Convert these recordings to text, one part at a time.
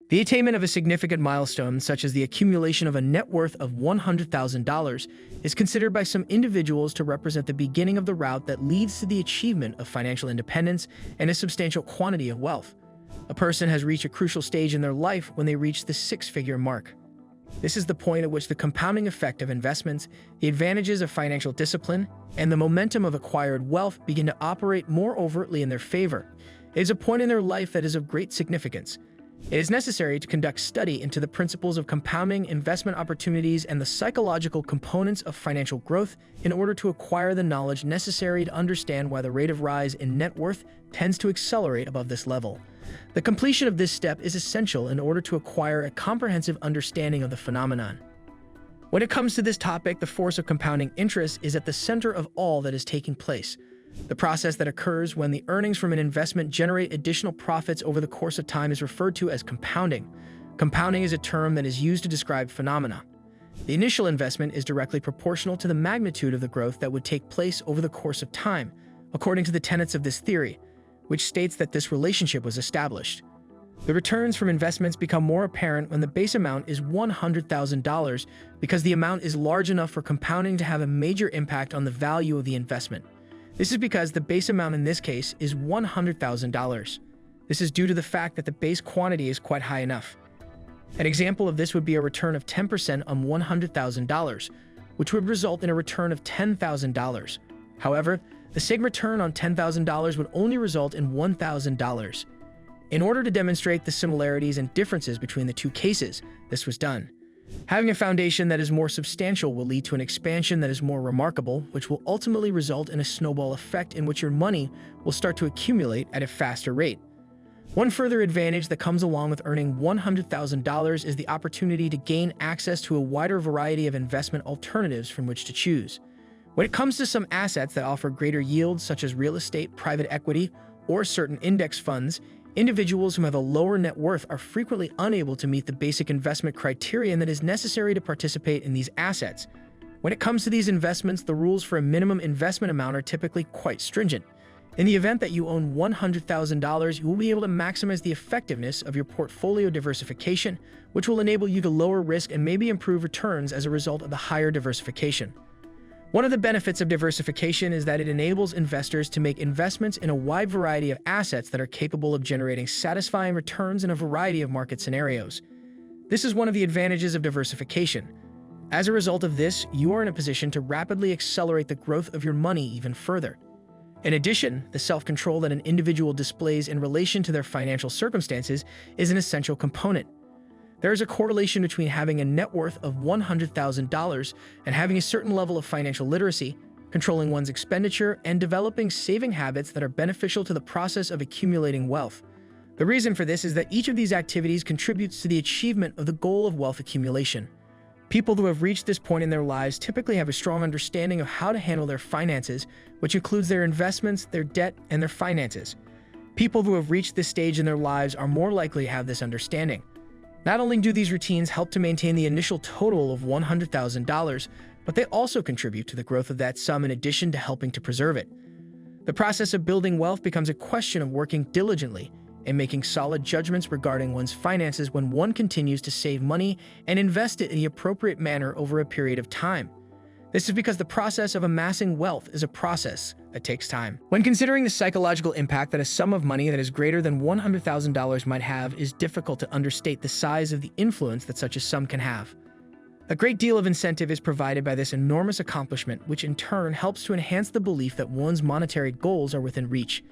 The attainment of a significant milestone, such as the accumulation of a net worth of $100,000, is considered by some individuals to represent the beginning of the route that leads to the achievement of financial independence and a substantial quantity of wealth. A person has reached a crucial stage in their life when they reach the six-figure mark. This is the point at which the compounding effect of investments, the advantages of financial discipline, and the momentum of acquired wealth begin to operate more overtly in their favor. It is a point in their life that is of great significance. It is necessary to conduct study into the principles of compounding, investment opportunities, and the psychological components of financial growth in order to acquire the knowledge necessary to understand why the rate of rise in net worth tends to accelerate above this level. The completion of this step is essential in order to acquire a comprehensive understanding of the phenomenon. When it comes to this topic, the force of compounding interest is at the center of all that is taking place. The process that occurs when the earnings from an investment generate additional profits over the course of time is referred to as compounding. Compounding is a term that is used to describe phenomena. The initial investment is directly proportional to the magnitude of the growth that would take place over the course of time, according to the tenets of this theory, which states that this relationship was established. The returns from investments become more apparent when the base amount is $100,000 because the amount is large enough for compounding to have a major impact on the value of the investment. This is because the base amount in this case is $100,000. This is due to the fact that the base quantity is quite high enough. An example of this would be a return of 10% on $100,000, which would result in a return of $10,000. However, the same return on $10,000 would only result in $1,000. In order to demonstrate the similarities and differences between the two cases, this was done. Having a foundation that is more substantial will lead to an expansion that is more remarkable, which will ultimately result in a snowball effect in which your money will start to accumulate at a faster rate. One further advantage that comes along with earning $100,000 is the opportunity to gain access to a wider variety of investment alternatives from which to choose. When it comes to some assets that offer greater yields, such as real estate, private equity, or certain index funds, individuals who have a lower net worth are frequently unable to meet the basic investment criterion that is necessary to participate in these assets. When it comes to these investments, the rules for a minimum investment amount are typically quite stringent. In the event that you own $100,000, you will be able to maximize the effectiveness of your portfolio diversification, which will enable you to lower risk and maybe improve returns as a result of the higher diversification. One of the benefits of diversification is that it enables investors to make investments in a wide variety of assets that are capable of generating satisfying returns in a variety of market scenarios. This is one of the advantages of diversification. As a result of this, you are in a position to rapidly accelerate the growth of your money even further. In addition, the self-control that an individual displays in relation to their financial circumstances is an essential component. There is a correlation between having a net worth of $100,000 and having a certain level of financial literacy, controlling one's expenditure, and developing saving habits that are beneficial to the process of accumulating wealth. The reason for this is that each of these activities contributes to the achievement of the goal of wealth accumulation. People who have reached this point in their lives typically have a strong understanding of how to handle their finances, which includes their investments, their debt, and their finances. People who have reached this stage in their lives are more likely to have this understanding. Not only do these routines help to maintain the initial total of $100,000, but they also contribute to the growth of that sum in addition to helping to preserve it. The process of building wealth becomes a question of working diligently and making solid judgments regarding one's finances when one continues to save money and invest it in the appropriate manner over a period of time. This is because the process of amassing wealth is a process that takes time. When considering the psychological impact that a sum of money that is greater than $100,000 might have, it is difficult to understate the size of the influence that such a sum can have. A great deal of incentive is provided by this enormous accomplishment, which in turn helps to enhance the belief that one's monetary goals are within reach.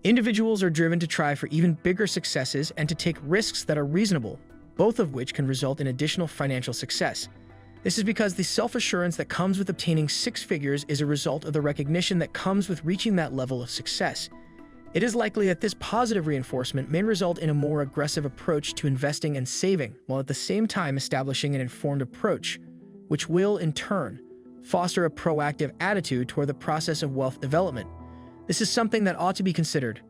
Individuals are driven to try for even bigger successes and to take risks that are reasonable, both of which can result in additional financial success. This is because the self-assurance that comes with obtaining six figures is a result of the recognition that comes with reaching that level of success. It is likely that this positive reinforcement may result in a more aggressive approach to investing and saving, while at the same time establishing an informed approach, which will, in turn, foster a proactive attitude toward the process of wealth development. This is something that ought to be considered.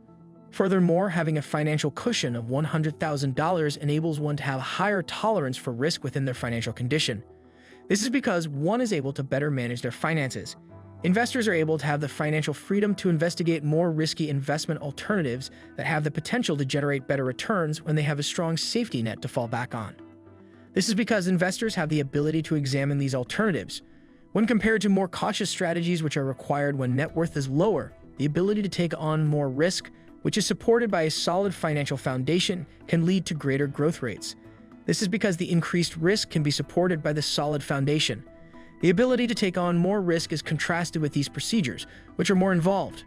Furthermore, having a financial cushion of $100,000 enables one to have a higher tolerance for risk within their financial condition. This is because one is able to better manage their finances. Investors are able to have the financial freedom to investigate more risky investment alternatives that have the potential to generate better returns when they have a strong safety net to fall back on. This is because investors have the ability to examine these alternatives. When compared to more cautious strategies which are required when net worth is lower, the ability to take on more risk, which is supported by a solid financial foundation, can lead to greater growth rates. This is because the increased risk can be supported by the solid foundation. The ability to take on more risk is contrasted with these procedures, which are more involved.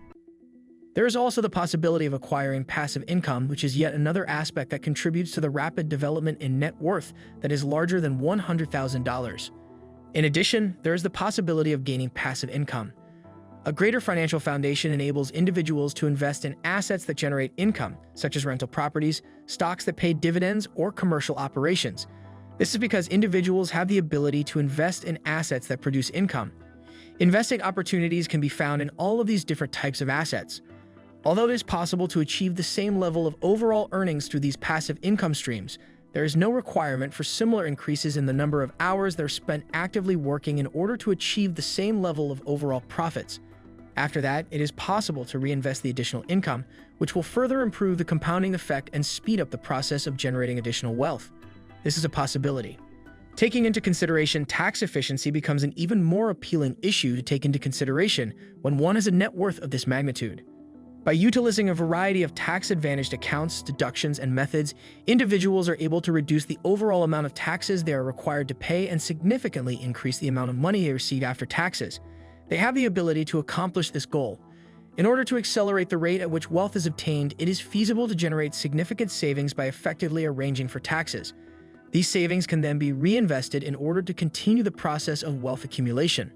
There is also the possibility of acquiring passive income, which is yet another aspect that contributes to the rapid development in net worth that is larger than $100,000. In addition, there is the possibility of gaining passive income. A greater financial foundation enables individuals to invest in assets that generate income, such as rental properties, stocks that pay dividends, or commercial operations. This is because individuals have the ability to invest in assets that produce income. Investing opportunities can be found in all of these different types of assets. Although it is possible to achieve the same level of overall earnings through these passive income streams, there is no requirement for similar increases in the number of hours that are spent actively working in order to achieve the same level of overall profits. After that, it is possible to reinvest the additional income, which will further improve the compounding effect and speed up the process of generating additional wealth. This is a possibility. Taking into consideration tax efficiency becomes an even more appealing issue to take into consideration when one has a net worth of this magnitude. By utilizing a variety of tax-advantaged accounts, deductions, and methods, individuals are able to reduce the overall amount of taxes they are required to pay and significantly increase the amount of money they receive after taxes. They have the ability to accomplish this goal. In order to accelerate the rate at which wealth is obtained, it is feasible to generate significant savings by effectively arranging for taxes. These savings can then be reinvested in order to continue the process of wealth accumulation.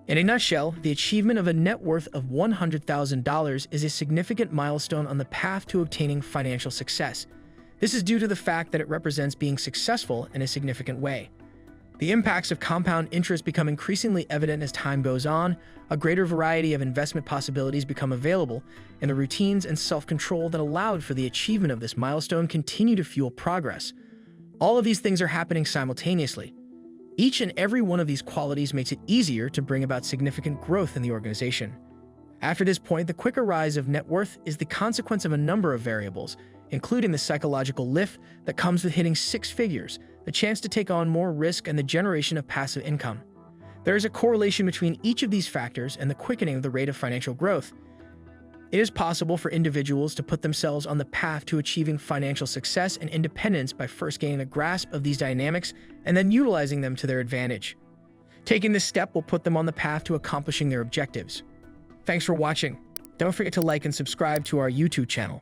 In a nutshell, the achievement of a net worth of $100,000 is a significant milestone on the path to obtaining financial success. This is due to the fact that it represents being successful in a significant way. The impacts of compound interest become increasingly evident as time goes on, a greater variety of investment possibilities become available, and the routines and self-control that allowed for the achievement of this milestone continue to fuel progress. All of these things are happening simultaneously. Each and every one of these qualities makes it easier to bring about significant growth in the organization. After this point, the quicker rise of net worth is the consequence of a number of variables, including the psychological lift that comes with hitting six figures, the chance to take on more risk, and the generation of passive income. There is a correlation between each of these factors and the quickening of the rate of financial growth. It is possible for individuals to put themselves on the path to achieving financial success and independence by first gaining a grasp of these dynamics and then utilizing them to their advantage. Taking this step will put them on the path to accomplishing their objectives. Thanks for watching. Don't forget to like and subscribe to our YouTube channel.